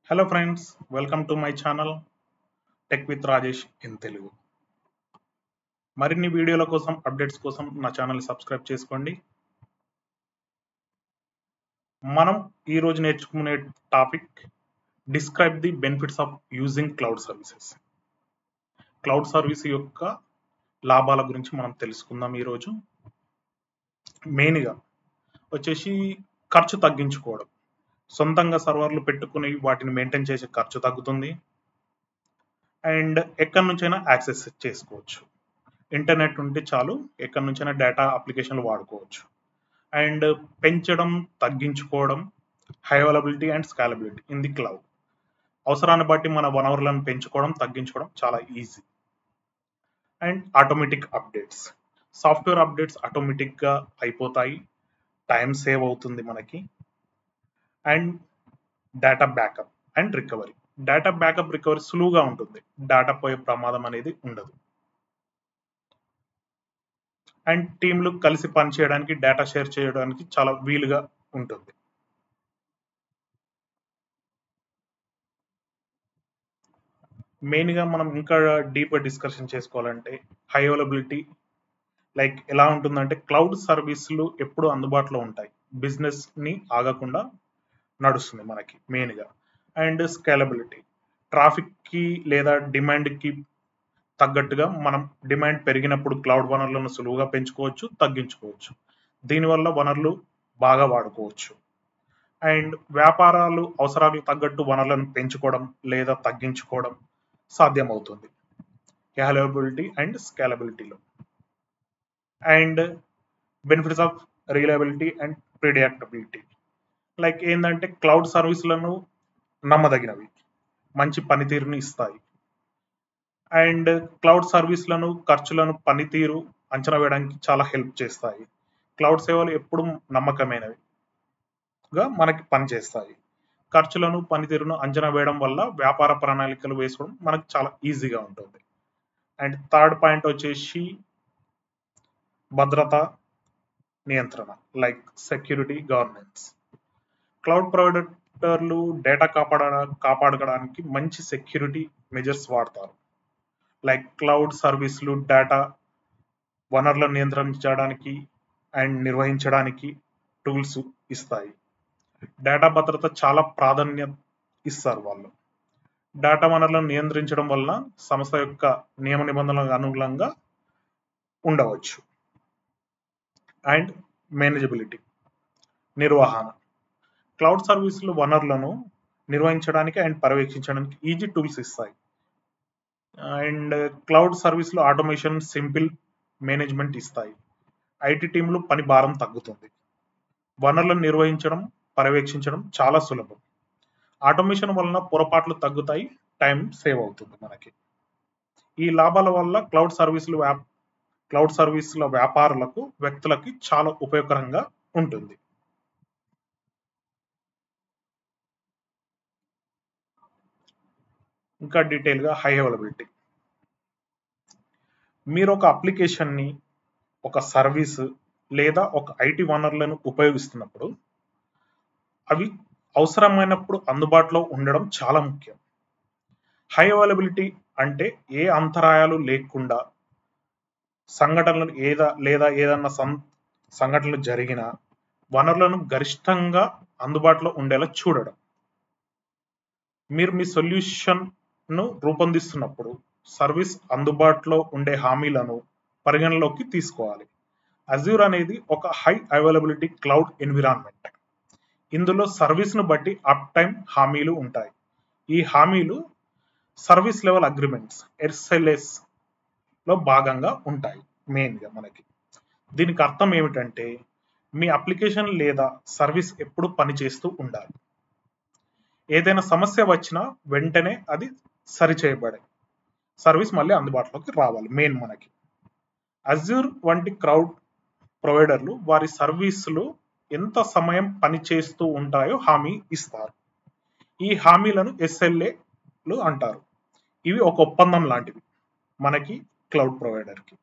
Hello friends, welcome to my channel Tech with Rajesh in Telugu. మరిన్ని వీడియోల కోసం updates కోసం నా ఛానల్ సబ్స్క్రైబ్ చేసుకోండి. మనం ఈ రోజు నేర్చుకునే topic describe the benefits of using cloud services. Cloud service యొక్క లాభాల గురించి మనం తెలుసుకుందాం ఈ రోజు. మెయిన్గా వచ్చేసి ఖర్చు తగ్గించుకోవడం. సొంతంగా సర్వర్లు పెట్టుకుని వాటిని మెయింటైన్ చేసే ఖర్చు తగ్గుతుంది. అండ్ ఎక్కడి నుంచైనా యాక్సెస్ చేసుకోవచ్చు. ఇంటర్నెట్ ఉంటే చాలు ఎక్కడి నుంచైనా డేటా అప్లికేషన్లు వాడుకోవచ్చు. అండ్ పెంచడం తగ్గించుకోవడం, high availability and scalability in the cloud. అవసరాన్ని బట్టి మన వనరులను పెంచుకోవడం తగ్గించుకోవడం చాలా easy. And automatic updates, software updates ఆటోమేటిక్గా అయిపోతాయి, టైం సేవ్ అవుతుంది మనకి. And data backup and recovery, data backup recovery సులువుగా ఉంటుంది, డేటా పోయే ప్రమాదం అనేది ఉండదు. అండ్ టీంలు కలిసి పనిచేయడానికి, డేటా షేర్ చేయడానికి చాలా వీలుగా ఉంటుంది. మెయిన్గా మనం ఇంకా డీప్గా డిస్కషన్ చేసుకోవాలంటే హై అవైలబిలిటీ లైక్ ఎలా ఉంటుందంటే క్లౌడ్ సర్వీసులు ఎప్పుడు అందుబాటులో ఉంటాయి, బిజినెస్ని ఆగకుండా నడుస్తుంది మనకి మెయిన్గా. అండ్ స్కేలబిలిటీ, ట్రాఫిక్కి లేదా డిమాండ్కి తగ్గట్టుగా మనం డిమాండ్ పెరిగినప్పుడు క్లౌడ్ వనరులను సులువుగా పెంచుకోవచ్చు, తగ్గించుకోవచ్చు. దీనివల్ల వనరులు బాగా వాడుకోవచ్చు. అండ్ వ్యాపారాలు అవసరాలకు తగ్గట్టు వనరులను పెంచుకోవడం లేదా తగ్గించుకోవడం సాధ్యమవుతుంది అవైలబిలిటీ అండ్ స్కేలబిలిటీలో. And benefits of reliability and predictability like ఏంటంటే క్లౌడ్ సర్వీసులను నమ్మదగినవి, మంచి పనితీరుని ఇస్తాయి. అండ్ క్లౌడ్ సర్వీసులను ఖర్చులను పనితీరు అంచనా వేయడానికి చాలా హెల్ప్ చేస్తాయి. క్లౌడ్ సేవలు ఎప్పుడు నమ్మకమైనవిగా మనకి పనిచేస్తాయి. ఖర్చులను పనితీరును అంచనా వేయడం వల్ల వ్యాపార ప్రణాళికలు వేసుకోవడం మనకు చాలా ఈజీగా ఉంటుంది. అండ్ థర్డ్ పాయింట్ వచ్చేసి భద్రత నియంత్రణ లైక్ సెక్యూరిటీ గవర్నెన్స్. క్లౌడ్ ప్రొవైడర్లు డేటా కాపాడుకోవడానికి మంచి సెక్యూరిటీ మెజర్స్ వాడతారు. లైక్ క్లౌడ్ సర్వీసులు డేటా వనరులను నియంత్రించడానికి అండ్ నిర్వహించడానికి టూల్స్ ఇస్తాయి. డేటా భద్రత చాలా ప్రాధాన్యత ఇస్తారు వాళ్ళు. డేటా వనరులను నియంత్రించడం వలన సంస్థ యొక్క నియమ నిబంధనలకు అనుగుణంగా ఉండవచ్చు. అండ్ మేనేజబిలిటీ, నిర్వహణ. క్లౌడ్ సర్వీసులు వనరులను నిర్వహించడానికి అండ్ పర్యవేక్షించడానికి ఈజీ టూల్స్ ఇస్తాయి. అండ్ క్లౌడ్ సర్వీసులు ఆటోమేషన్, సింపుల్ మేనేజ్మెంట్ ఇస్తాయి. ఐటీ టీంలు పని భారం తగ్గుతుంది. వనరులను నిర్వహించడం, పర్యవేక్షించడం చాలా సులభం. ఆటోమేషన్ వలన పొరపాట్లు తగ్గుతాయి, టైం సేవ్ అవుతుంది మనకి. ఈ లాభాల వల్ల క్లౌడ్ సర్వీసుల వ్యాపారులకు, వ్యక్తులకి చాలా ఉపయోగకరంగా ఉంటుంది. ఇంకా డీటెయిల్గా హై అవైలబిలిటీ. మీరు ఒక అప్లికేషన్ని, ఒక సర్వీస్ లేదా ఒక ఐటీ వనరులను ఉపయోగిస్తున్నప్పుడు అవి అవసరమైనప్పుడు అందుబాటులో ఉండడం చాలా ముఖ్యం. హై అవైలబిలిటీ అంటే ఏ అంతరాయాలు లేకుండా సంఘటనలు ఏదన్నా సంఘటనలు జరిగిన వనరులను గరిష్టంగా అందుబాటులో ఉండేలా చూడడం. మీరు మీ సొల్యూషన్ను రూపొందిస్తున్నప్పుడు సర్వీస్ అందుబాటులో ఉండే హామీలను పరిగణలోకి తీసుకోవాలి. అజ్యూర్ అనేది ఒక హై అవైలబిలిటీ క్లౌడ్ ఎన్విరాన్మెంట్. ఇందులో సర్వీస్ను బట్టి అప్ టైం హామీలు ఉంటాయి. ఈ హామీలు సర్వీస్ లెవెల్ అగ్రిమెంట్స్ ఎస్ఎల్ఎస్ లో భాగంగా ఉంటాయి మెయిన్గా మనకి. దీనికి అర్థం ఏమిటంటే మీ అప్లికేషన్ లేదా సర్వీస్ ఎప్పుడు పనిచేస్తూ ఉండాలి. ఏదైనా సమస్య వచ్చినా వెంటనే అది సరిచేయబడే సర్వీస్ మళ్ళీ అందుబాటులోకి రావాలి మెయిన్ మనకి. అజ్యూర్ వంటి క్లౌడ్ ప్రొవైడర్లు వారి సర్వీసులు ఎంత సమయం పనిచేస్తూ ఉంటాయో హామీ ఇస్తారు. ఈ హామీలను ఎస్ఎల్ఏలు అంటారు. ఇవి ఒక ఒప్పందం లాంటివి మనకి క్లౌడ్ ప్రొవైడర్కి.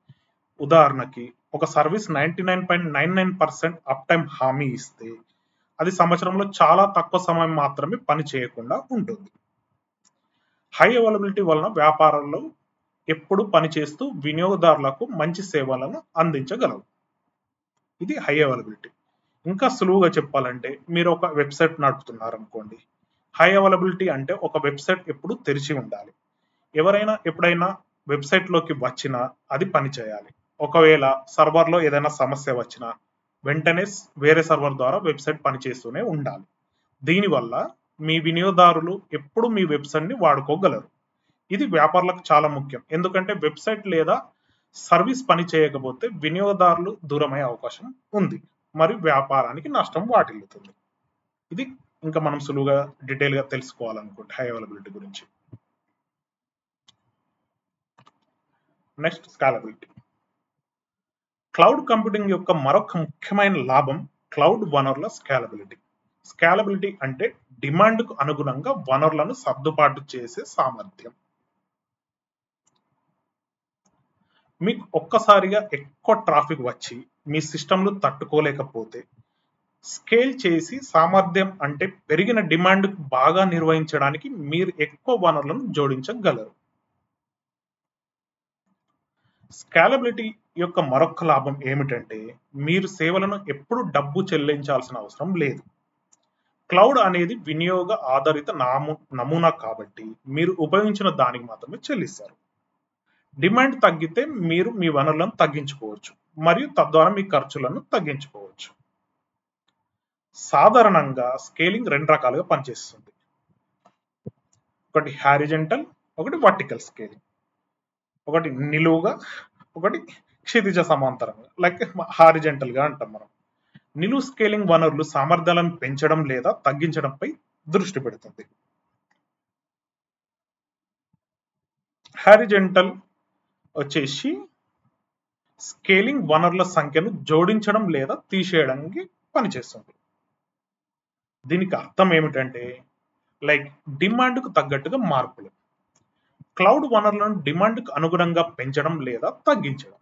ఉదాహరణకి ఒక సర్వీస్ 99.99% అప్ టైం హామీ ఇస్తే అది సంవత్సరంలో చాలా తక్కువ సమయం మాత్రమే పని చేయకుండా ఉంటుంది. హై అవైలబిలిటీ వలన వ్యాపారాల్లో ఎప్పుడు పనిచేస్తూ వినియోగదారులకు మంచి సేవలను అందించగలవు. ఇది హై అవైలబిలిటీ. ఇంకా సులువుగా చెప్పాలంటే మీరు ఒక వెబ్సైట్ నడుపుతున్నారు అనుకోండి. హై అవైలబిలిటీ అంటే ఒక వెబ్సైట్ ఎప్పుడు తెరిచి ఉండాలి. ఎవరైనా ఎప్పుడైనా వెబ్సైట్లోకి వచ్చినా అది పని చేయాలి. ఒకవేళ సర్వర్లో ఏదైనా సమస్య వచ్చినా వెంటనే వేరే సర్వర్ ద్వారా వెబ్సైట్ పనిచేస్తూనే ఉండాలి. దీనివల్ల మీ వినియోగదారులు ఎప్పుడు మీ వెబ్సైట్ని వాడుకోగలరు. ఇది వ్యాపారులకు చాలా ముఖ్యం. ఎందుకంటే వెబ్సైట్ లేదా సర్వీస్ పని చేయకపోతే వినియోగదారులు దూరమయ్యే అవకాశం ఉంది. మరియు వ్యాపారానికి నష్టం వాటిల్లుతుంది. ఇది ఇంకా మనం సులువుగా డీటెయిల్గా తెలుసుకోవాలనుకుంటే హై అవైలబిలిటీ గురించి. Next scalability. క్లౌడ్ కంప్యూటింగ్ యొక్క మరొక ముఖ్యమైన లాభం క్లౌడ్ వనరుల స్కాలబిలిటీ. స్కాలబిలిటీ అంటే డిమాండ్కు అనుగుణంగా వనరులను సర్దుబాటు చేసే సామర్థ్యం. మీకు ఒక్కసారిగా ఎక్కువ ట్రాఫిక్ వచ్చి మీ సిస్టంలు తట్టుకోలేకపోతే స్కేల్ చేసి సామర్థ్యం అంటే పెరిగిన డిమాండ్ బాగా నిర్వహించడానికి మీరు ఎక్కువ వనరులను జోడించగలరు. స్కాలబిలిటీ యొక్క మరొక లాభం ఏమిటంటే మీరు సేవలను ఎప్పుడు డబ్బు చెల్లించాల్సిన అవసరం లేదు. క్లౌడ్ అనేది వినియోగ ఆధారిత నమూనా కాబట్టి మీరు ఉపయోగించిన దానికి మాత్రమే చెల్లిస్తారు. డిమాండ్ తగ్గితే మీరు మీ వనరులను తగ్గించుకోవచ్చు మరియు తద్వారా మీ ఖర్చులను తగ్గించుకోవచ్చు. సాధారణంగా స్కేలింగ్ రెండు రకాలుగా పనిచేస్తుంది. ఒకటి హారిజంటల్, ఒకటి వర్టికల్ స్కేలింగ్. ఒకటి నిలువుగా, ఒకటి క్షితిజ సమాంతరంగా, లైక్ హారిజంటల్ గా అంటాం మనం. నిలువు స్కేలింగ్ వనరులు సామర్థ్యాలను పెంచడం లేదా తగ్గించడంపై దృష్టి పెడుతుంది. హారిజంటల్ వచ్చేసి స్కేలింగ్ వనరుల సంఖ్యను జోడించడం లేదా తీసేయడానికి పనిచేస్తుంది. దీనికి అర్థం ఏమిటంటే లైక్ డిమాండ్కు తగ్గట్టుగా మార్పులు. క్లౌడ్ వనరులను డిమాండ్కు అనుగుణంగా పెంచడం లేదా తగ్గించడం.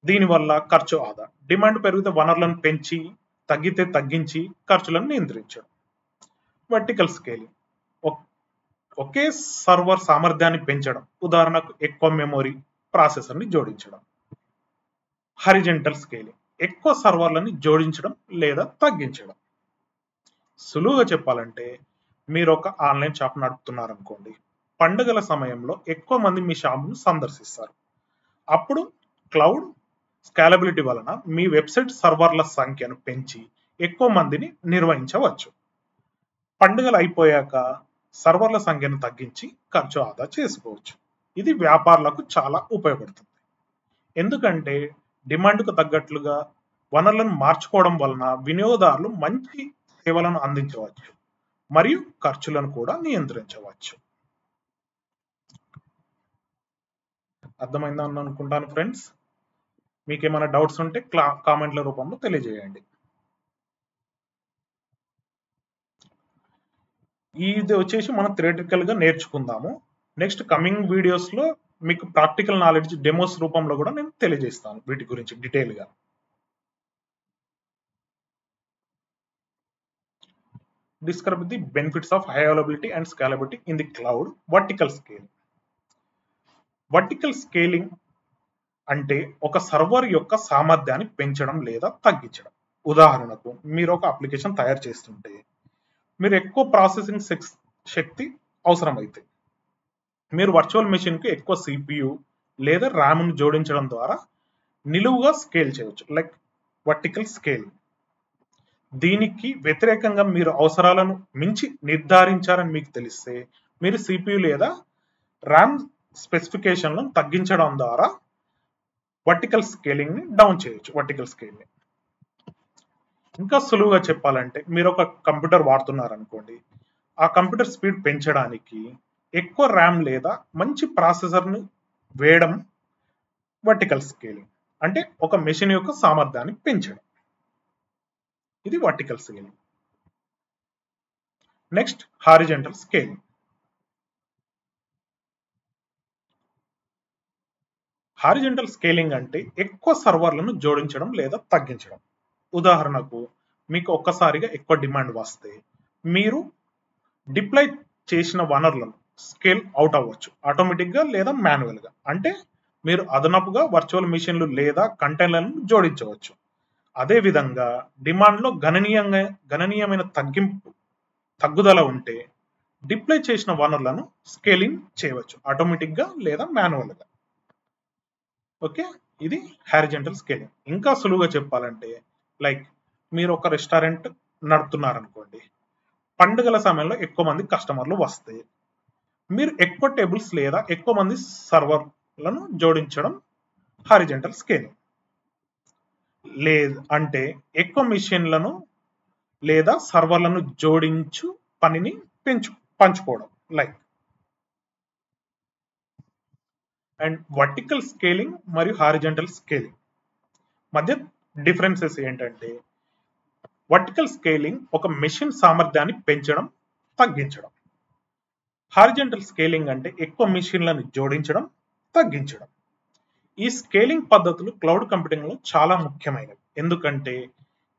దీనివల్ల ఖర్చు ఆదా. డిమాండ్ పెరిగితే వనరులను పెంచి, తగ్గితే తగ్గించి ఖర్చులను నియంత్రించడం. వర్టికల్ స్కేలింగ్ ఒకే సర్వర్ సామర్థ్యాన్ని పెంచడం, ఉదాహరణకు ఎక్కువ మెమొరీ, ప్రాసెసర్ని జోడించడం. హారిజంటల్ స్కేలింగ్ ఎక్కువ సర్వర్లని జోడించడం లేదా తగ్గించడం. సులువుగా చెప్పాలంటే మీరు ఒక ఆన్లైన్ షాప్ నడుపుతున్నారనుకోండి. పండుగల సమయంలో ఎక్కువ మంది మీ షాప్ను సందర్శిస్తారు. అప్పుడు క్లౌడ్ స్కాలబిలిటీ వలన మీ వెబ్సైట్ సర్వర్ల సంఖ్యను పెంచి ఎక్కువ మందిని నిర్వహించవచ్చు. పండుగలు అయిపోయాక సర్వర్ల సంఖ్యను తగ్గించి ఖర్చు ఆదా చేసుకోవచ్చు. ఇది వ్యాపారులకు చాలా ఉపయోగపడుతుంది. ఎందుకంటే డిమాండ్కు తగ్గట్లుగా వనరులను మార్చుకోవడం వలన వినియోగదారులు మంచి సేవలను అందించవచ్చు మరియు ఖర్చులను కూడా నియంత్రించవచ్చు. అర్థమైందా అని అనుకుంటాను ఫ్రెండ్స్. మీకు ఏమైనా డౌట్స్ ఉంటే కామెంట్ల రూపంలో తెలియజేయండి. ఇది వచ్చేసి మనం థియరిటికల్ గా నేర్చుకుందాము. నెక్స్ట్ కమింగ్ వీడియోస్ లో మీకు ప్రాక్టికల్ నాలెడ్జ్ డెమోస్ రూపంలో కూడా నేను తెలియజేస్తాను వీటి గురించి డీటెయిల్ గా. Describe the benefits of high availability and scalability in the cloud. Vertical scaling. Vertical scaling అంటే ఒక సర్వర్ యొక్క సామర్థ్యాన్ని పెంచడం లేదా తగ్గించడం. ఉదాహరణకు మీరు ఒక అప్లికేషన్ తయారు చేస్తుంటే మీరు ఎక్కువ ప్రాసెసింగ్ శక్తి అవసరమైతే మీరు వర్చువల్ మెషిన్ కు ఎక్కువ CPU లేదా ర్యామ్ ను జోడించడం ద్వారా నిలువుగా స్కేల్ చేయవచ్చు, లైక్ వర్టికల్ స్కేలింగ్. దీనికి వ్యతిరేకంగా మీరు అవసరాలను మించి నిర్ధారించారని మీకు తెలిస్తే మీరు CPU లేదా ర్యామ్ స్పెసిఫికేషన్లను తగ్గించడం ద్వారా వర్టికల్ స్కేలింగ్ ని డౌన్ చేయొచ్చు. వర్టికల్ స్కేలింగ్ ఇంకా సులువుగా చెప్పాలంటే మీరు ఒక కంప్యూటర్ వాడుతున్నారనుకోండి. ఆ కంప్యూటర్ స్పీడ్ పెంచడానికి ఎక్కువ ర్యామ్ లేదా మంచి ప్రాసెసర్ను వేయడం వర్టికల్ స్కేలింగ్. అంటే ఒక మెషిన్ యొక్క సామర్థ్యాన్ని పెంచడం. ఇది vertical scaling. Next horizontal scaling. Horizontal scaling అంటే ఎక్కువ సర్వర్లను జోడించడం లేదా తగ్గించడం. ఉదాహరణకు మీకు ఒక్కసారిగా ఎక్కువ డిమాండ్ వస్తే మీరు డిప్లాయ్ చేసిన వనరులను స్కేల్ అవుట్ అవ్వచ్చు ఆటోమేటిక్గా లేదా మాన్యువల్గా. అంటే మీరు అదనపుగా వర్చువల్ మిషన్లు లేదా కంటైనర్లను జోడించవచ్చు. అదేవిధంగా డిమాండ్లో గణనీయమైన తగ్గుదల ఉంటే డిప్లాయ్ చేసిన వనరులను స్కేలింగ్ చేయవచ్చు ఆటోమేటిక్గా లేదా మాన్యువల్గా. ఓకే, ఇది హారిజంటల్ స్కేలింగ్. ఇంకా సులువుగా చెప్పాలంటే లైక్ మీరు ఒక రెస్టారెంట్ నడుపుతున్నారనుకోండి, పండుగల సమయంలో ఎక్కువ మంది కస్టమర్లు వస్తే మీరు ఎక్కువ టేబుల్స్ లేదా ఎక్కువ మంది సర్వర్లను జోడించడం హారిజంటల్ స్కేలింగ్. లేదు అంటే ఎక్కువ మిషన్లను లేదా సర్వర్లను జోడించు పనిని పంచుకోవడం లైక్. అండ్ వర్టికల్ స్కేలింగ్ మరియు హారిజంటల్ స్కేలింగ్ మధ్య డిఫరెన్సెస్ ఏంటంటే, వర్టికల్ స్కేలింగ్ ఒక మెషిన్ సామర్థ్యాన్ని పెంచడం, తగ్గించడం. హారిజంటల్ స్కేలింగ్ అంటే ఎక్కువ మెషిన్లను జోడించడం, తగ్గించడం. ఈ స్కేలింగ్ పద్ధతులు క్లౌడ్ కంప్యూటింగ్లో చాలా ముఖ్యమైనవి, ఎందుకంటే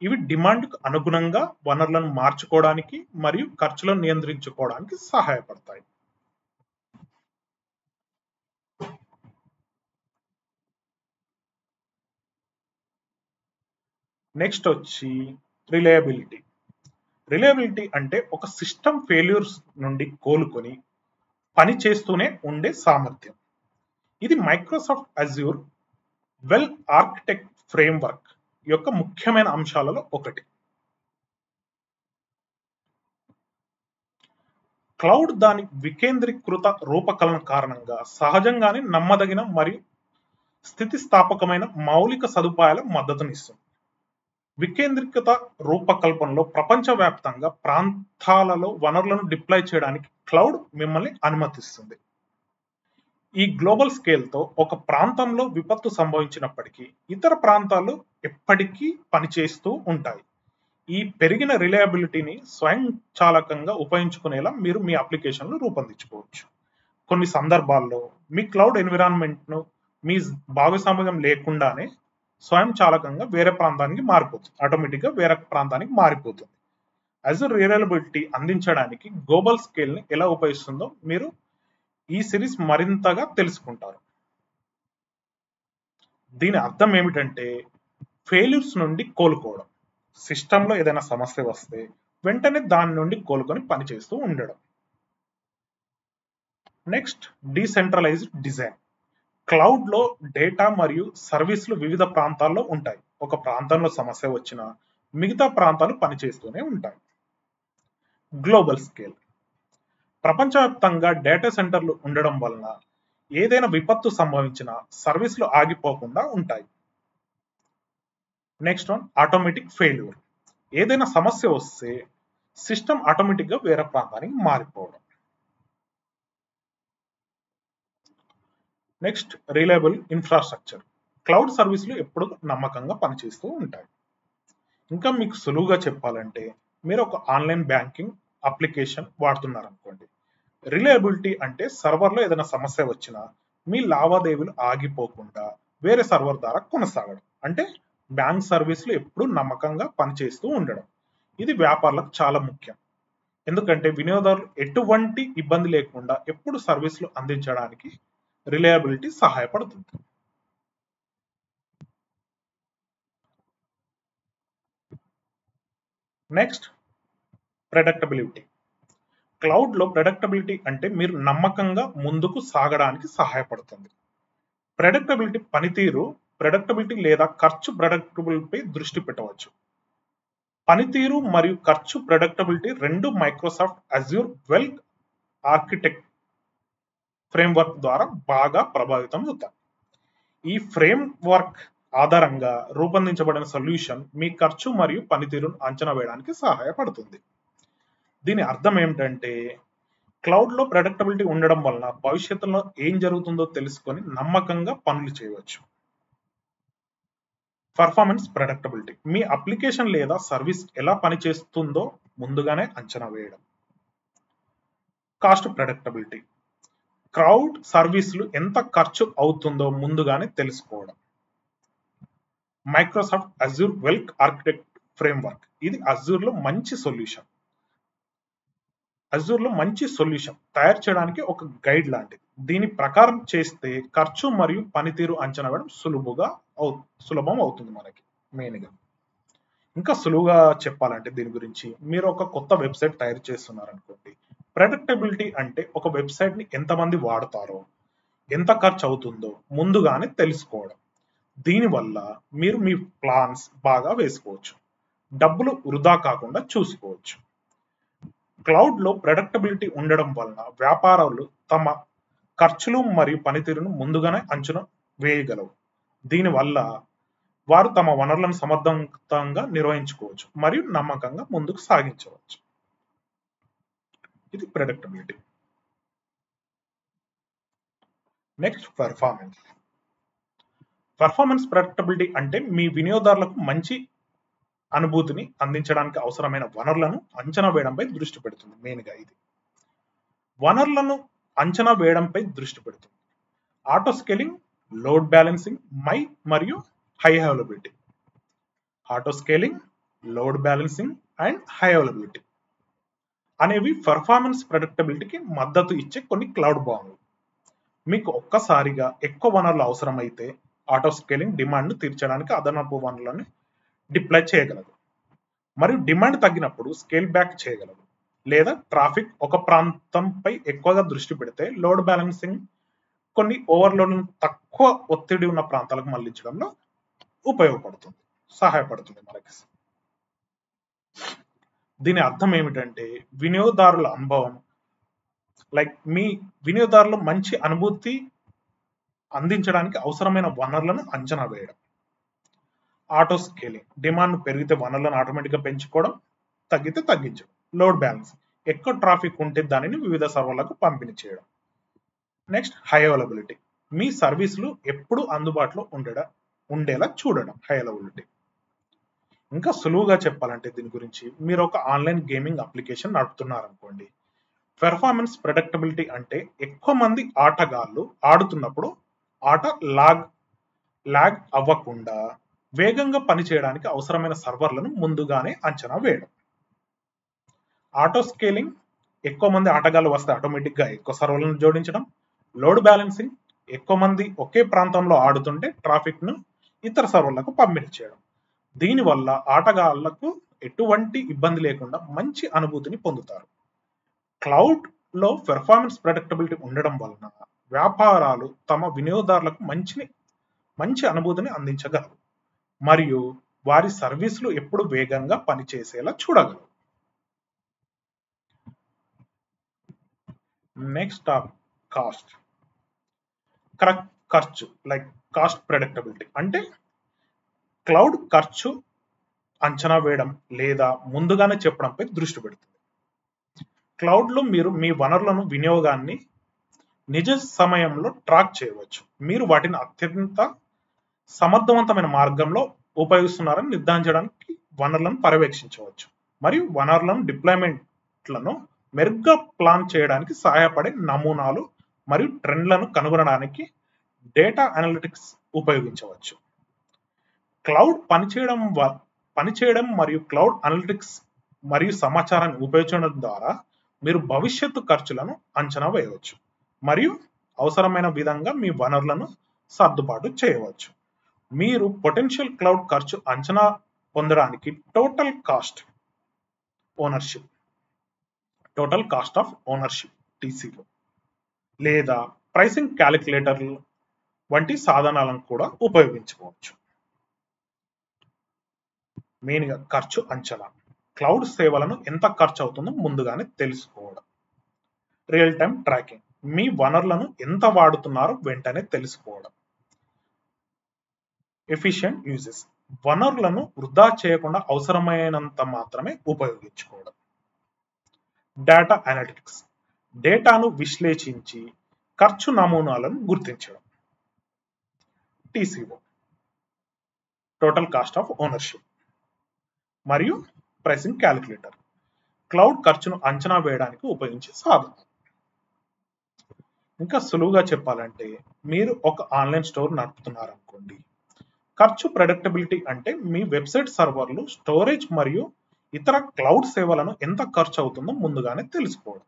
ఇవి డిమాండ్కు అనుగుణంగా వనరులను మార్చుకోవడానికి మరియు ఖర్చులను నియంత్రించుకోవడానికి సహాయపడతాయి. నెక్స్ట్ వచ్చి రిలయబిలిటీ. రిలయబిలిటీ అంటే ఒక సిస్టమ్ ఫెయిల్యూర్స్ నుండి కోలుకొని పని చేస్తూనే ఉండే సామర్థ్యం. ఇది Microsoft Azure well architect framework యొక్క ముఖ్యమైన అంశాలలో ఒకటి. క్లౌడ్ దాని వికేంద్రీకృత రూపకల్పన కారణంగా సహజంగానే నమ్మదగిన మరియు స్థితిస్థాపకమైన మౌలిక సదుపాయాల మద్దతునిస్తుంది. వికేంద్రీకృత రూపకల్పనలో ప్రపంచవ్యాప్తంగా ప్రాంతాలలో వనరులను డిప్లాయ్ చేయడానికి క్లౌడ్ మిమ్మల్ని అనుమతిస్తుంది. ఈ గ్లోబల్ స్కేల్తో ఒక ప్రాంతంలో విపత్తు సంభవించినప్పటికీ ఇతర ప్రాంతాలు ఎప్పటికీ పనిచేస్తూ ఉంటాయి. ఈ పెరిగిన రిలయబిలిటీని స్వయంచాలకంగా ఉపయోగించుకునేలా మీరు మీ అప్లికేషన్లు రూపొందించుకోవచ్చు. కొన్ని సందర్భాల్లో మీ క్లౌడ్ ఎన్విరాన్మెంట్ను మీ భాగస్వామ్యం లేకుండానే స్వయంచాలకంగా వేరే ప్రాంతానికి మారిపోతుంది, ఆటోమేటిక్గా వేరే ప్రాంతానికి మారిపోతుంది. అజూర్ రిలయబిలిటీ అందించడానికి గ్లోబల్ స్కేల్ని ఎలా ఉపయోగిస్తుందో మీరు ఈ సిరీస్ మరింతగా తెలుసుకుంటారు. దీని అర్థం ఏమిటంటే, ఫెయిల్యూర్స్ నుండి కోలుకోవడం. సిస్టంలో ఏదైనా సమస్య వస్తే వెంటనే దాని నుండి కోలుకొని పనిచేస్తూ ఉండడం. Next, decentralised design. క్లౌడ్లో డేటా మరియు సర్వీసులు వివిధ ప్రాంతాల్లో ఉంటాయి. ఒక ప్రాంతంలో సమస్య వచ్చినా మిగతా ప్రాంతాలు పనిచేస్తూనే ఉంటాయి. Global scale. ప్రపంచవ్యాప్తంగా డేటా సెంటర్లు ఉండడం వలన ఏదైనా విపత్తు సంభవించినా సర్వీసులు ఆగిపోకుండా ఉంటాయి. Next one, automatic failure. ఏదైనా సమస్య వస్తే సిస్టమ్ ఆటోమేటిక్గా వేరే ప్రాంతానికి మారిపోవడం. Next, reliable infrastructure. క్లౌడ్ సర్వీసులు ఎప్పుడు నమ్మకంగా పనిచేస్తూ ఉంటాయి. ఇంకా మీకు సులువుగా చెప్పాలంటే, మీరు ఒక ఆన్లైన్ బ్యాంకింగ్ అప్లికేషన్ వాడుతున్నారనుకోండి. రిలయబిలిటీ అంటే సర్వర్లో ఏదైనా సమస్య వచ్చినా మీ లావాదేవీలు ఆగిపోకుండా వేరే సర్వర్ ద్వారా కొనసాగడం. అంటే బ్యాంక్ సర్వీసులు ఎప్పుడు నమ్మకంగా పనిచేస్తూ ఉండడం. ఇది వ్యాపారులకు చాలా ముఖ్యం, ఎందుకంటే వినియోగదారులు ఎటువంటి ఇబ్బంది లేకుండా ఎప్పుడు సర్వీసులు అందించడానికి రిలయబిలిటీ సహాయపడుతుంది. Next, predictability. క్లౌడ్లో ప్రెడిక్టబిలిటీ అంటే మీరు నమ్మకంగా ముందుకు సాగడానికి సహాయపడుతుంది. ప్రెడిక్టబిలిటీ పనితీరు ప్రెడిక్టబిలిటీ లేదా ఖర్చు ప్రెడిక్టబిలిటీపై దృష్టి పెట్టవచ్చు. పనితీరు మరియు ఖర్చు ప్రెడిక్టబిలిటీ రెండు Microsoft Azure well architect framework ద్వారా బాగా ప్రభావితం అవుతాయి. ఈ ఫ్రేమ్వర్క్ ఆధారంగా రూపొందించబడిన సొల్యూషన్ మీ ఖర్చు మరియు పనితీరును అంచనా వేయడానికి సహాయపడుతుంది. దీని అర్థం ఏమిటంటే, క్లౌడ్లో ప్రెడిక్టబిలిటీ ఉండడం వలన భవిష్యత్తులో ఏం జరుగుతుందో తెలుసుకొని నమ్మకంగా పనులు చేయవచ్చు. Performance predictability. మీ అప్లికేషన్ లేదా సర్వీస్ ఎలా పనిచేస్తుందో ముందుగానే అంచనా వేయడం. Cost predictability. క్లౌడ్ సర్వీసులు ఎంత ఖర్చు అవుతుందో ముందుగానే తెలుసుకోవడం. Microsoft Azure well architect framework ఇది అజూర్లో మంచి సొల్యూషన్. అజూర్లో మంచి సొల్యూషన్ తయారు చేయడానికి ఒక గైడ్ లాంటిది. దీని ప్రకారం చేస్తే ఖర్చు మరియు పనితీరు అంచనా వేయడం సులభం అవుతుంది మనకి. మెయిన్గా ఇంకా సులువుగా చెప్పాలంటే దీని గురించి, మీరు ఒక కొత్త వెబ్సైట్ తయారు చేస్తున్నారనుకోండి, ప్రెడిక్టబిలిటీ అంటే ఒక వెబ్సైట్ ని ఎంతమంది వాడతారో, ఎంత ఖర్చు అవుతుందో ముందుగానే తెలుసుకోవడం. దీనివల్ల మీరు మీ ప్లాన్స్ బాగా వేసుకోవచ్చు, డబ్బులు వృధా కాకుండా చూసుకోవచ్చు. క్లౌడ్ లో ప్రెడిక్టబిలిటీ ఉండడం వలన వ్యాపారాలు తమ ఖర్చులు మరియు పనితీరును ముందుగానే అంచనా వేయగలవు. దీనివల్ల వారు తమ వనరులను సమర్థవంతంగా నిర్వహించుకోవచ్చు మరియు నమ్మకంగా ముందుకు సాగించవచ్చు. ఇది ప్రెడిక్టబిలిటీ. నెక్స్ట్ పర్ఫార్మెన్స్ ప్రెడిక్టబిలిటీ అంటే మీ వినియోగదారులకు మంచి అనుభూతిని అందించడానికి అవసరమైన వనరులను అంచనా వేయడంపై దృష్టి పెడుతుంది. మెయిన్గా ఇది వనరులను అంచనా వేయడంపై దృష్టి పెడుతుంది. ఆటో స్కేలింగ్, లోడ్ బ్యాలెన్సింగ్, మరియు high availability. Auto scaling, load balancing and high availability అనేవి పర్ఫార్మెన్స్ ప్రెడిక్టబిలిటీకి మద్దతు ఇచ్చే కొన్ని క్లౌడ్ భావనలు. మీకు ఒక్కసారిగా ఎక్కువ వనరులు అవసరమైతే ఆటో స్కేలింగ్ డిమాండ్ ను తీర్చడానికి అదనపు వనరులను డిప్లాయ్ చేయగలదు, మరియు డిమాండ్ తగ్గినప్పుడు స్కేల్ బ్యాక్ చేయగలదు. లేదా ట్రాఫిక్ ఒక ప్రాంతంపై ఎక్కువగా దృష్టి పెడితే లోడ్ బ్యాలెన్సింగ్ కొన్ని ఓవర్లోడ్లను తక్కువ ఒత్తిడి ఉన్న ప్రాంతాలకు మళ్లించడంలో సహాయపడుతుంది మనకి. దీని అర్థం ఏమిటంటే వినియోగదారుల అనుభవం, మీ వినియోగదారులు మంచి అనుభూతి అందించడానికి అవసరమైన వనరులను అంచనా వేయడం. ఆటో స్కేలింగ్ డిమాండ్ పెరిగితే వనరులను ఆటోమేటిక్గా పెంచుకోవడం, తగ్గితే తగ్గించడం. లోడ్ బ్యాలెన్స్ ఎక్కువ ట్రాఫిక్ ఉంటే దానిని వివిధ సర్వర్లకు పంపిణీ చేయడం. నెక్స్ట్ హై అవైలబిలిటీ మీ సర్వీసులు ఎప్పుడు అందుబాటులో ఉండేలా చూడడం. High availability. ఇంకా సులువుగా చెప్పాలంటే దీని గురించి, మీరు ఒక ఆన్లైన్ గేమింగ్ అప్లికేషన్ నడుపుతున్నారనుకోండి, పెర్ఫార్మెన్స్ ప్రెడిక్టబిలిటీ అంటే ఎక్కువ మంది ఆటగాళ్ళు ఆడుతున్నప్పుడు ఆట లాగ్ అవ్వకుండా వేగంగా పనిచేయడానికి అవసరమైన సర్వర్లను ముందుగానే అంచనా వేయడం. ఆటో స్కేలింగ్ ఎక్కువ మంది ఆటగాళ్ళు వస్తే ఆటోమేటిక్ గా ఎక్కువ సర్వర్లను జోడించడం. లోడ్ బ్యాలెన్సింగ్ ఎక్కువ మంది ఒకే ప్రాంతంలో ఆడుతుంటే ట్రాఫిక్ ను ఇతర సర్వర్లకు పంపిణీ చేయడం. దీనివల్ల ఆటగాళ్లకు ఎటువంటి ఇబ్బంది లేకుండా మంచి అనుభూతిని పొందుతారు. క్లౌడ్ లో పెర్ఫార్మెన్స్ ప్రెడిక్టబిలిటీ ఉండడం వలన వ్యాపారాలు తమ వినియోగదారులకు మంచి అనుభూతిని అందించగలరు మరియు వారి సర్వీసులు ఎప్పుడు వేగంగా పనిచేసేలా చూడగలరు. Next cost. ఖర్చు కాస్ట్ ప్రెడిక్టబిలిటీ అంటే క్లౌడ్ ఖర్చు అంచనా వేయడం లేదా ముందుగానే చెప్పడంపై దృష్టి పెడుతుంది. క్లౌడ్ లో మీరు మీ వనరులను వినియోగాన్ని నిజ సమయంలో ట్రాక్ చేయవచ్చు. మీరు వాటిని అత్యంత సమర్థవంతమైన మార్గంలో ఉపయోగిస్తున్నారని నిర్ధారించడానికి వనరులను పర్యవేక్షించవచ్చు మరియు వనరులను డిప్లాయ్మెంట్లను మెరుగ్గా ప్లాన్ చేయడానికి సహాయపడే నమూనాలు మరియు ట్రెండ్లను కనుగొనడానికి డేటా అనలిటిక్స్ ఉపయోగించవచ్చు. క్లౌడ్ పనిచేయడం మరియు క్లౌడ్ అనలిటిక్స్ మరియు సమాచారాన్ని ఉపయోగించడం ద్వారా మీరు భవిష్యత్తు ఖర్చులను అంచనా వేయవచ్చు మరియు అవసరమైన విధంగా మీ వనరులను సర్దుబాటు చేయవచ్చు. మీరు పొటెన్షియల్ క్లౌడ్ ఖర్చు అంచనా పొందడానికి total cost of ownership TCO లేదా ప్రైసింగ్ క్యాలిక్యులేటర్లు వంటి సాధనాలను కూడా ఉపయోగించుకోవచ్చు. మెయిన్గా ఖర్చు అంచనా, క్లౌడ్ సేవలను ఎంత ఖర్చు అవుతుందో ముందుగానే తెలుసుకోవడం. రియల్ టైం ట్రాకింగ్, మీ వనరులను ఎంత వాడుతున్నారో వెంటనే తెలుసుకోవడం. ఎఫిషియెంట్ యూజెస్, వనరులను వృధా చేయకుండా అవసరమైనంత మాత్రమే ఉపయోగించుకోవడం. డేటా అనలిటిక్స్, డేటాను విశ్లేషించి ఖర్చు నమూనాలను గుర్తించడం. TCO total cost of ownership మరియు ప్రైసింగ్ క్యాలిక్యులేటర్, క్లౌడ్ ఖర్చును అంచనా వేయడానికి ఉపయోగించే సాధనం. ఇంకా సులువుగా చెప్పాలంటే, మీరు ఒక ఆన్లైన్ స్టోర్ నడుపుతున్నారనుకోండి, ఖర్చు ప్రెడిక్టబిలిటీ అంటే మీ వెబ్సైట్ సర్వర్లు, స్టోరేజ్ మరియు ఇతర క్లౌడ్ సేవలను ఎంత ఖర్చు అవుతుందో ముందుగానే తెలుసుకోవడం.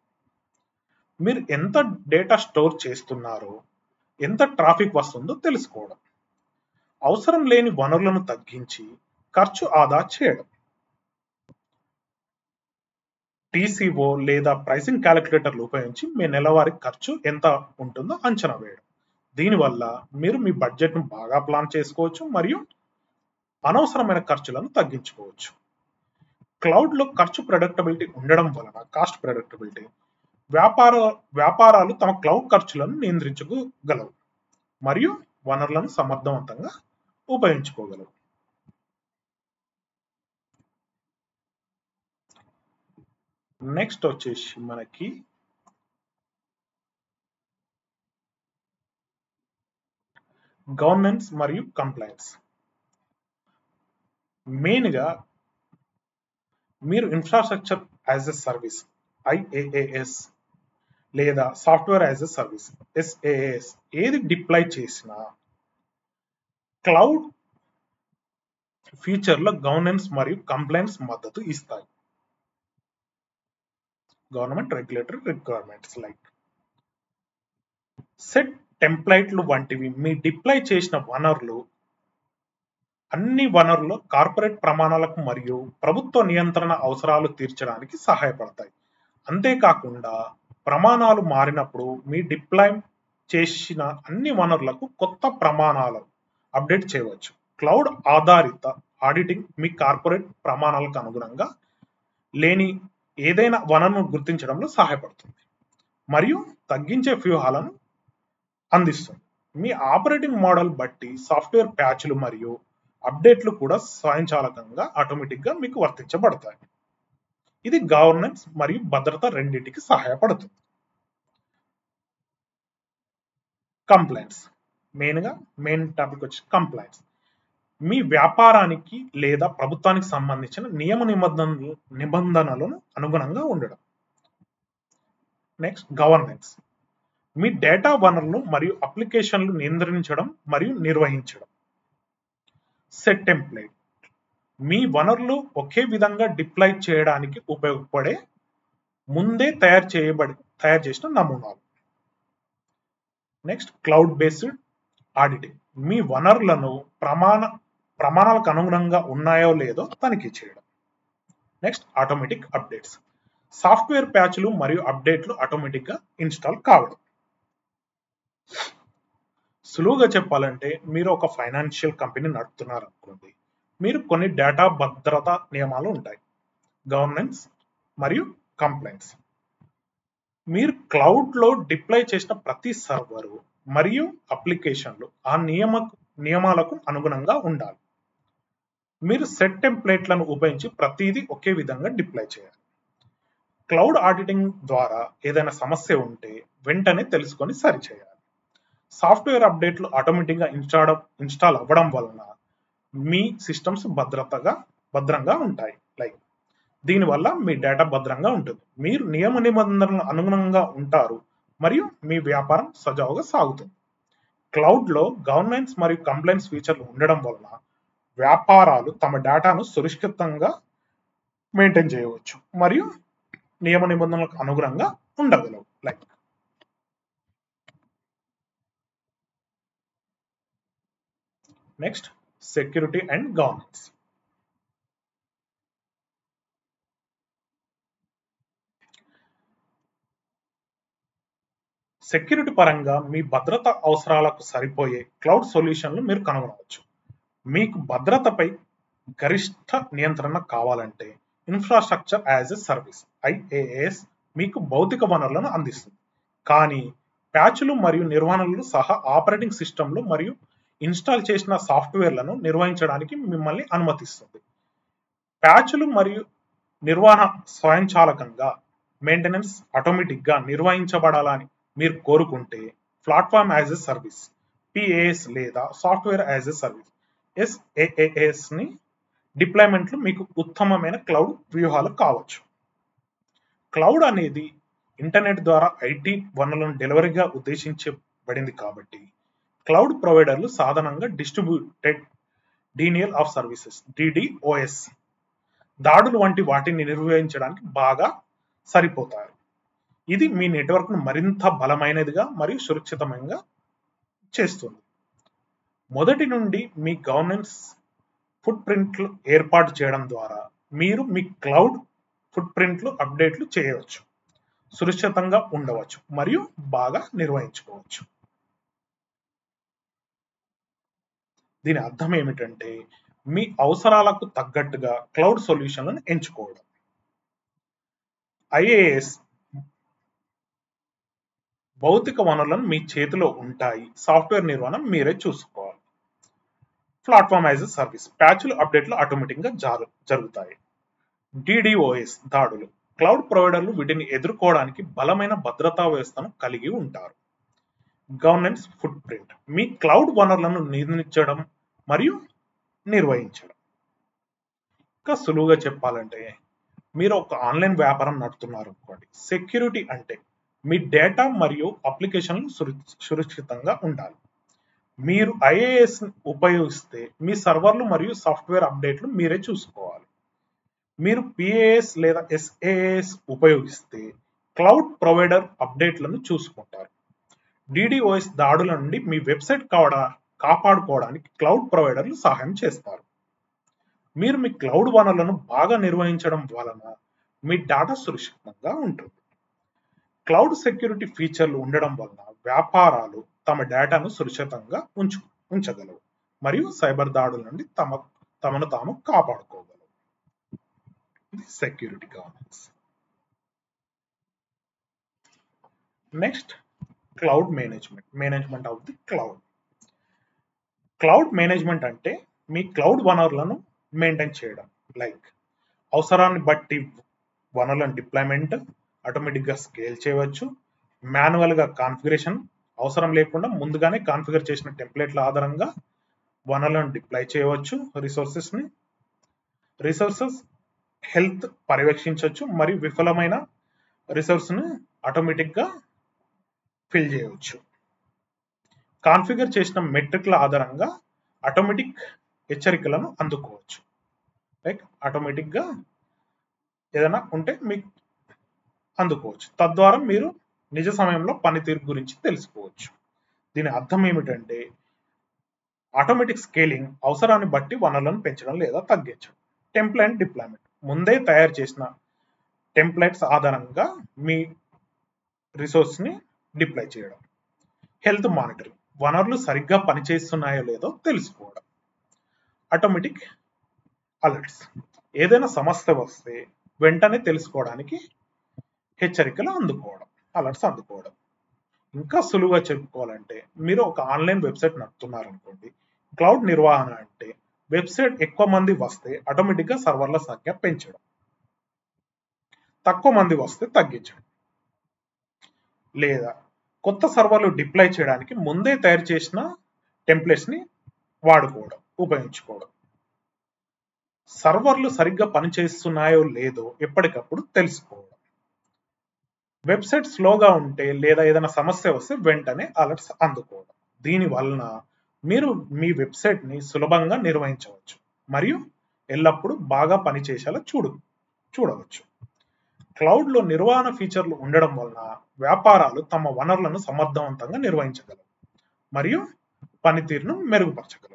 మీరు ఎంత డేటా స్టోర్ చేస్తున్నారో, ఎంత ట్రాఫిక్ వస్తుందో తెలుసుకోవడం. అవసరం లేని వనరులను తగ్గించి ఖర్చు ఆదా చేయడం. టీసీఓ లేదా ప్రైసింగ్ క్యాలిక్యులేటర్లు ఉపయోగించి మీ నెలవారీ ఖర్చు ఎంత ఉంటుందో అంచనా వేయడం. దీనివల్ల మీరు మీ బడ్జెట్ను బాగా ప్లాన్ చేసుకోవచ్చు మరియు అనవసరమైన ఖర్చులను తగ్గించుకోవచ్చు. క్లౌడ్లో ఖర్చు ప్రొడక్టబిలిటీ ఉండడం వలన కాస్ట్ ప్రొడక్టబిలిటీ వ్యాపారాలు తమ క్లౌడ్ ఖర్చులను నియంత్రించగలవు మరియు వనరులను సమర్థవంతంగా ఉపయోగించుకోగలవు. నెక్స్ట్ వచ్చేసి మనకి గవర్నెన్స్ మరియు కంప్లైన్స్. మెయిన్గా మీరు infrastructure as a service IaaS లేదా software as a service SaaS ఏది డిప్లాయ్ చేసినా క్లౌడ్ ఫీచర్ల గవర్నెన్స్ మరియు కంప్లైంట్స్ మద్దతు ఇస్తాయి. Government regulatory requirements like set టెంప్లైట్లు వంటివి మీ డిప్లాయ్ చేసిన వనరులు అన్ని వనరులు కార్పొరేట్ ప్రమాణాలకు మరియు ప్రభుత్వ నియంత్రణ అవసరాలు తీర్చడానికి సహాయపడతాయి. అంతేకాకుండా ప్రమాణాలు మారినప్పుడు మీ డిప్లాయ్ చేసిన అన్ని వనరులకు కొత్త ప్రమాణాలు అప్డేట్ చేయవచ్చు. క్లౌడ్ ఆధారిత ఆడిటింగ్ మీ కార్పొరేట్ ప్రమాణాలకు అనుగుణంగా లేని ఏదైనా వనరును గుర్తించడంలో సహాయపడుతుంది మరియు తగ్గించే వ్యూహాలను అందిస్తుంది. మీ ఆపరేటింగ్ మోడల్ బట్టి సాఫ్ట్వేర్ ప్యాచ్లు మరియు అప్డేట్లు కూడా స్వయంచాలకంగా ఆటోమేటిక్గా మీకు వర్తించబడతాయి. ఇది గవర్నెన్స్ మరియు భద్రత రెండింటికి సహాయపడుతుంది. కంప్లైంట్స్. మెయిన్ టాపిక్ వచ్చి కంప్లైంట్స్. మీ వ్యాపారానికి లేదా ప్రభుత్వానికి సంబంధించిన నిబంధనలను అనుగుణంగా ఉండడం. Next governance. మీ డేటా వనరులు మరియు అప్లికేషన్లు నియంత్రించడం మరియు నిర్వహించడం. Set template. మీ వనరులు ఒకే విధంగా డిప్లాయ్ చేయడానికి ఉపయోగపడే ముందే తయారు చేసిన నమూనాలు. Next cloud based auditing. మీ వనరులను ప్రమాణాలకు అనుగుణంగా ఉన్నాయో లేదో తనిఖీ చేయడం. Next automatic updates. సాఫ్ట్వేర్ ప్యాచ్లు మరియు అప్డేట్లు ఆటోమేటిక్గా ఇన్స్టాల్ కావడం. సులువుగా చెప్పాలంటే మీరు ఒక ఫైనాన్షియల్ కంపెనీ నడుపుతున్నారు అనుకోండి. మీరు కొన్ని డేటా భద్రతా నియమాలు ఉంటాయి, గవర్నెన్స్ మరియు కంప్లైంట్స్. మీరు క్లౌడ్లో డిప్లాయ్ చేసిన ప్రతి సర్వరు మరియు అప్లికేషన్లు ఆ నియమాలకు అనుగుణంగా ఉండాలి. మీరు సెట్ టెంప్లేట్లను ఉపయోగించి ప్రతిదీ ఒకే విధంగా డిప్లాయ్ చేయాలి. క్లౌడ్ ఆడిటింగ్ ద్వారా ఏదైనా సమస్య ఉంటే వెంటనే తెలుసుకొని సరిచేయాలి. సాఫ్ట్వేర్ అప్డేట్లు ఆటోమేటిక్గా ఇన్స్టాల్ అవ్వడం వలన మీ సిస్టమ్స్ భద్రంగా ఉంటాయి. దీనివల్ల మీ డేటా భద్రంగా ఉంటుంది, మీరు నియమ నిబంధనలకు అనుగుణంగా ఉంటారు మరియు మీ వ్యాపారం సజావుగా సాగుతుంది. క్లౌడ్లో గవర్నెన్స్ మరియు కంప్లైంట్స్ ఫీచర్లు ఉండడం వలన వ్యాపారాలు తమ డేటాను సురక్షితంగా మెయింటైన్ చేయవచ్చు మరియు నియమ నిబంధనలకు అనుగుణంగా ఉండగలవు. Next security and governance. Security పరంగా మీ భద్రత అవసరాలకు సరిపోయే క్లౌడ్ సొల్యూషన్లు మీరు కనుగొనవచ్చు. మీకు భద్రతపై గరిష్ట నియంత్రణ కావాలంటే infrastructure as a service IaaS మీకు భౌతిక వనరులను అందిస్తుంది, కానీ ప్యాచ్లు మరియు నిర్వహణలు సహా ఆపరేటింగ్ సిస్టమ్లు మరియు ఇన్స్టాల్ చేసిన సాఫ్ట్వేర్లను నిర్వహించడానికి మిమ్మల్ని అనుమతిస్తుంది. ప్యాచ్లు మరియు నిర్వహణ స్వయంచాలకంగా మెయింటెనెన్స్ ఆటోమేటిక్గా నిర్వహించబడాలని మీరు కోరుకుంటే platform as a service PaaS లేదా software as a service SaaS ని డిప్లాయ్మెంట్లు మీకు ఉత్తమమైన క్లౌడ్ వ్యూహాలు కావచ్చు. క్లౌడ్ అనేది ఇంటర్నెట్ ద్వారా IT వనరులను డెలివరీగా ఉద్దేశించబడింది కాబట్టి క్లౌడ్ ప్రొవైడర్లు సాధారణంగా distributed denial of services DDoS దాడులు వంటి వాటిని నిర్వహించడానికి బాగా సరిపోతారు. ఇది మీ నెట్వర్క్ను మరింత బలమైనదిగా మరియు సురక్షితంగా చేస్తుంది. మొదటి నుండి మీ గవర్నెన్స్ ఫుట్ ప్రింట్లు ఏర్పాటు చేయడం ద్వారా మీరు మీ క్లౌడ్ ఫుట్ ప్రింట్లు అప్డేట్లు చేయవచ్చు, సురక్షితంగా ఉండవచ్చు మరియు బాగా నిర్వహించుకోవచ్చు. దీని అర్థం ఏమిటంటే మీ అవసరాలకు తగ్గట్టుగా క్లౌడ్ సొల్యూషన్లను ఎంచుకోవడం. ఐఏఎస్ భౌతిక వనరులను మీ చేతిలో ఉంటాయి, సాఫ్ట్వేర్ నిర్వహణ మీరే చూసుకోవాలి. ప్లాట్ఫామ్ యాజ్ ఎ సర్వీస్ ప్యాచ్లు అప్డేట్లు ఆటోమేటిక్గా జరుగుతాయి. డిడిఓఎస్ దాడులు క్లౌడ్ ప్రొవైడర్లు వీటిని ఎదుర్కోవడానికి బలమైన భద్రతా వ్యవస్థను కలిగి ఉంటారు. గవర్నెన్స్ ఫుట్ ప్రింట్ మీ క్లౌడ్ వనరులను నిర్మించడం మరియు నిర్వహించడం. ఇంకా సులువుగా చెప్పాలంటే మీరు ఒక ఆన్లైన్ వ్యాపారం నడుపుతున్నారు అనుకోండి. సెక్యూరిటీ అంటే మీ డేటా మరియు అప్లికేషన్లు సురక్షితంగా ఉండాలి. మీరు ఐఏఎస్ ఉపయోగిస్తే మీ సర్వర్లు మరియు సాఫ్ట్వేర్ అప్డేట్లు మీరే చూసుకోవాలి. మీరు పిఏఎస్ లేదా ఎస్ఏఎస్ ఉపయోగిస్తే క్లౌడ్ ప్రొవైడర్ అప్డేట్లను చూసుకుంటారు. డిడిఓఎస్ దాడుల నుండి మీ వెబ్సైట్ కాపాడుకోవడానికి క్లౌడ్ ప్రొవైడర్లు సహాయం చేస్తారు. మీరు మీ క్లౌడ్ వనరులను బాగా నిర్వహించడం వలన మీ డేటా సురక్షితంగా ఉంటుంది. క్లౌడ్ సెక్యూరిటీ ఫీచర్లు ఉండడం వలన వ్యాపారాలు తమ డేటాను సురక్షితంగా ఉంచగలవు మరియు సైబర్ దాడుల నుండి తమను తాము కాపాడుకోగలవు. Security governance. Next cloud management of the cloud. Cloud management అంటే మీ క్లౌడ్ వనరులను మెయింటైన్ చేయడం, లైక్ అవసరాన్ని బట్టి వనరులను డిప్లాయ్మెంట్ ఆటోమేటిక్గా స్కేల్ చేయవచ్చు, మాన్యువల్గా కాన్ఫిగరేషన్ అవసరం లేకుండా ముందుగానే కాన్ఫిగర్ చేసిన టెంప్లెట్ల ఆధారంగా వనరులను డిప్లాయ్ చేయవచ్చు, రిసోర్సెస్ హెల్త్ పర్యవేక్షించవచ్చు మరియు విఫలమైన రిసోర్స్ను ఆటోమేటిక్గా ఫిల్ చేయవచ్చు. కాన్ఫిగర్ చేసిన మెట్రిక్ల ఆధారంగా ఆటోమేటిక్ హెచ్చరికలను అందుకోవచ్చు, లైక్ ఆటోమేటిక్గా ఏదైనా ఉంటే మీకు అందుకోవచ్చు. తద్వారా మీరు నిజ సమయంలో పనితీరు గురించి తెలుసుకోవచ్చు. దీని అర్థం ఏమిటంటే ఆటోమేటిక్ స్కేలింగ్ అవసరాన్ని బట్టి వనరులను పెంచడం లేదా తగ్గించడం. టెంప్లెట్ డిప్లాయ్మెంట్ ముందే తయారు చేసిన టెంప్లెట్స్ ఆధారంగా మీ రిసోర్స్ని డిప్లాయ్ చేయడం. హెల్త్ మానిటరింగ్ వనరులు సరిగ్గా పనిచేస్తున్నాయో లేదో తెలుసుకోవడం. ఆటోమేటిక్ అలర్ట్స్ ఏదైనా సమస్య వస్తే వెంటనే తెలుసుకోవడానికి హెచ్చరికలు అలర్ట్స్ అందుకోవడం. ఇంకా సులువుగా చెప్పుకోవాలంటే మీరు ఒక ఆన్లైన్ వెబ్సైట్ నడుపుతున్నారు అనుకోండి. క్లౌడ్ నిర్వహణ అంటే వెబ్సైట్ ఎక్కువ మంది వస్తే ఆటోమేటిక్గా సర్వర్ల సంఖ్య పెంచడం, తక్కువ మంది వస్తే తగ్గించడం, లేదా కొత్త సర్వర్లు డిప్లాయ్ చేయడానికి ముందే తయారు చేసిన టెంప్లెట్స్ ని ఉపయోగించుకోవడం. సర్వర్లు సరిగ్గా పనిచేస్తున్నాయో లేదో ఎప్పటికప్పుడు తెలుసుకోవడం. వెబ్సైట్ స్లోగా ఉంటే లేదా ఏదైనా సమస్య వస్తే వెంటనే అలర్ట్స్ అందుకోవడం. దీని వలన మీరు మీ వెబ్సైట్ ని సులభంగా నిర్వహించవచ్చు మరియు ఎల్లప్పుడూ బాగా పనిచేసేలా చూడవచ్చు. క్లౌడ్ లో నిర్వహణ ఫీచర్లు ఉండడం వలన వ్యాపారాలు తమ వనరులను సమర్థవంతంగా నిర్వహించగలవు మరియు పనితీరును మెరుగుపరచగలవు.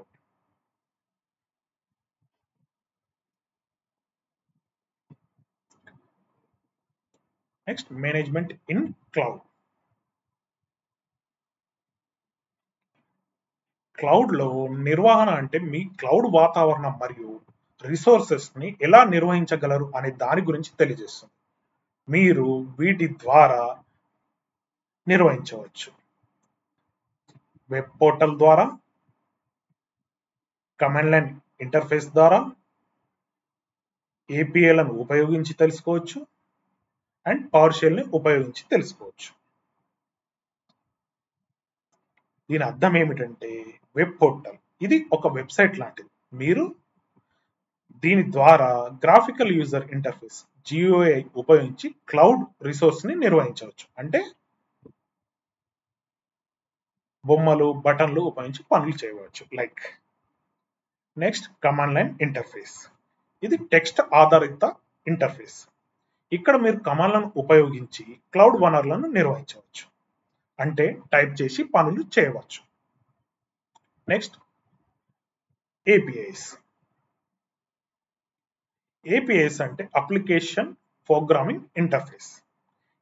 Next management in cloud. Cloud లో నిర్వహణ అంటే మీ క్లౌడ్ వాతావరణం మరియు రిసోర్సెస్ ని ఎలా నిర్వహించగలరు అనే దాని గురించి తెలియజేస్తుంది. మీరు వీటి ద్వారా నిర్వహించవచ్చు. వెబ్ పోర్టల్ ద్వారా, కమాండ్ లైన్ ఇంటర్ఫేస్ ద్వారా, ఏపీఐలను ఉపయోగించి తెలుసుకోవచ్చు అండ్ పవర్ షెల్ ని ఉపయోగించి తెలుసుకోవచ్చు. దీని అర్థం ఏమిటంటే వెబ్ పోర్టల్ ఇది ఒక వెబ్సైట్ లాంటిది. మీరు దీని ద్వారా గ్రాఫికల్ యూజర్ ఇంటర్ఫేస్ GUI ఉపయోగించి క్లౌడ్ రిసోర్స్ ని నిర్వహించవచ్చు. అంటే బొమ్మలు, బటన్లు ఉపయోగించి పనులు చేయవచ్చు. Like next command line interface. ఇది టెక్స్ట్ ఆధారిత ఇంటర్ఫేస్. ఇక్కడ మీరు కమాండ్లను ఉపయోగించి క్లౌడ్ వనరులను నిర్వహించవచ్చు, అంటే టైప్ చేసి పనులు చేయవచ్చు. Next APIs. ఏపీఐస్ అంటే అప్లికేషన్ ప్రోగ్రామింగ్ ఇంటర్ఫేస్.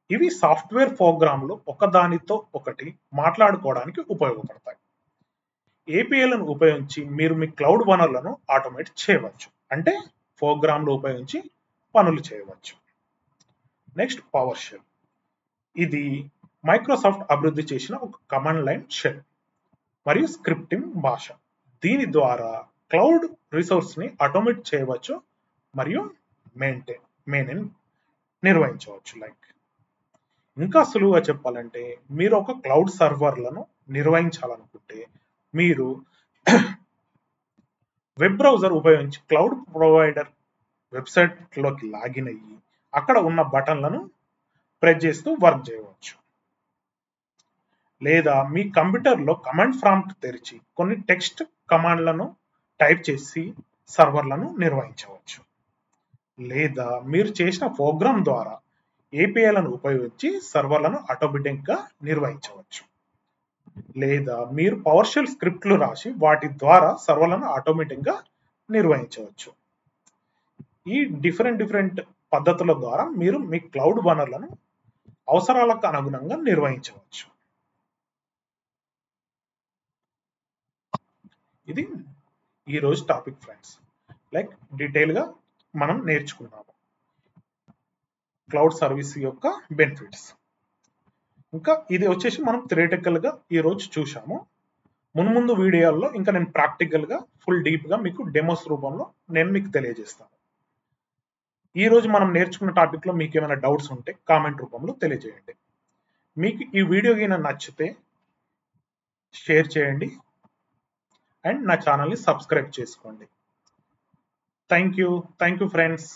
ఇవి సాఫ్ట్వేర్ ప్రోగ్రాంలు ఒకదానితో ఒకటి మాట్లాడుకోవడానికి ఉపయోగపడతాయి. ఏపీఐలను ఉపయోగించి మీరు మీ క్లౌడ్ వనరులను ఆటోమేట్ చేయవచ్చు, అంటే ప్రోగ్రాంలు ఉపయోగించి పనులు చేయవచ్చు. Next PowerShell. ఇది మైక్రోసాఫ్ట్ అభివృద్ధి చేసిన ఒక కమాండ్ లైన్ షెల్ మరియు స్క్రిప్టింగ్ భాష. దీని ద్వారా క్లౌడ్ రిసోర్స్ ని ఆటోమేట్ చేయవచ్చు మరియు మెయింటైన్ నిర్వహించవచ్చు. ఇంకా సులువుగా చెప్పాలంటే, మీరు ఒక క్లౌడ్ సర్వర్లను నిర్వహించాలనుకుంటే మీరు వెబ్ బ్రౌజర్ ఉపయోగించి క్లౌడ్ ప్రొవైడర్ వెబ్సైట్ లోకి లాగిన్ అయ్యి అక్కడ ఉన్న బటన్లను ప్రెస్ చేస్తూ వర్క్ చేయవచ్చు. లేదా మీ కంప్యూటర్లో కమాండ్ ప్రాంప్ట్ తెరిచి కొన్ని టెక్స్ట్ కమాండ్లను టైప్ చేసి సర్వర్లను నిర్వహించవచ్చు. లేదా మీరు చేసిన ప్రోగ్రామ్ ద్వారా ఏపీఐలను ఉపయోగించి సర్వర్లను ఆటోమేటిక్గా నిర్వహించవచ్చు. లేదా మీరు పవర్ షెల్ స్క్రిప్ట్లు రాసి వాటి ద్వారా సర్వర్లను ఆటోమేటిక్గా నిర్వహించవచ్చు. ఈ డిఫరెంట్ పద్ధతుల ద్వారా మీరు మీ క్లౌడ్ వనరులను అవసరాలకు అనుగుణంగా నిర్వహించవచ్చు. ఇది ఈరోజు టాపిక్ ఫ్రెండ్స్. డీటెయిల్గా మనం నేర్చుకున్నాము క్లౌడ్ సర్వీస్ యొక్క బెనిఫిట్స్. ఇంకా ఇది వచ్చేసి మనం థియరిటికల్గా ఈరోజు చూసాము. మున్ముందు వీడియోల్లో ఇంకా నేను ప్రాక్టికల్గా ఫుల్ డీప్గా మీకు డెమోస్ రూపంలో నేను మీకు తెలియజేస్తాను. ఈరోజు మనం నేర్చుకున్న టాపిక్లో మీకు ఏమైనా డౌట్స్ ఉంటే కామెంట్ రూపంలో తెలియజేయండి. మీకు ఈ వీడియో గిన నచ్చితే షేర్ చేయండి అండ్ నా ఛానల్ని సబ్స్క్రైబ్ చేసుకోండి. Thank you friends.